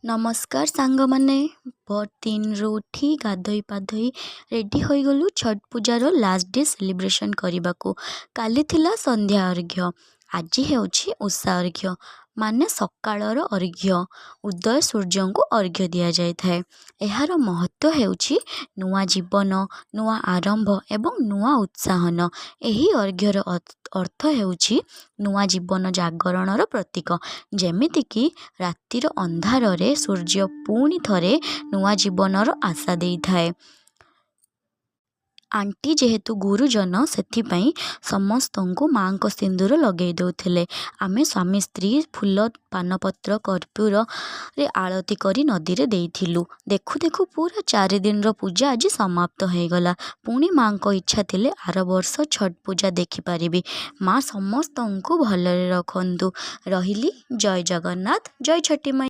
नमस्कार सांग माने भोर 3 ରୁ उठी गाधोई पाधोई रेडी हो गलु छठ पूजार लास्ट डे सेलिब्रेशन करने को। काली थिला संध्या अर्घ्य, आज हेउछि उषा अर्घ्य माने सकाळर अर्घ्य। उदय सूर्य को अर्घ्य दि जाए। यार महत्व हेउछि नुआ जीवन, नुआ आरंभ एवं नुआ उत्साहन। एही अर्घ्यर अर्थ हेउछि नुआ जीवन जागरणर प्रतीक। जेमितिकी रातिर अंधारे सूर्य पुणी थरे नुआ जीवनर आशा देई थाए। आंटी जेहेतु गुरुजन सेथिपाई समस्त को माँ को सिंदूर लगे दौले। आमे स्वामी स्त्री फूल पानपत्र कर्पूर रे आलती करी नदी रे देइथिलु। देखु देखु पूरा 4 दिन रो पूजा आज समाप्त हो गला। पुणी माँ को इच्छा थिले आर वर्ष छठ पूजा देखि पारिबी। माँ समस्त को भलरे रखंतु। रहिली। जय जगन्नाथ, जय छठी माई।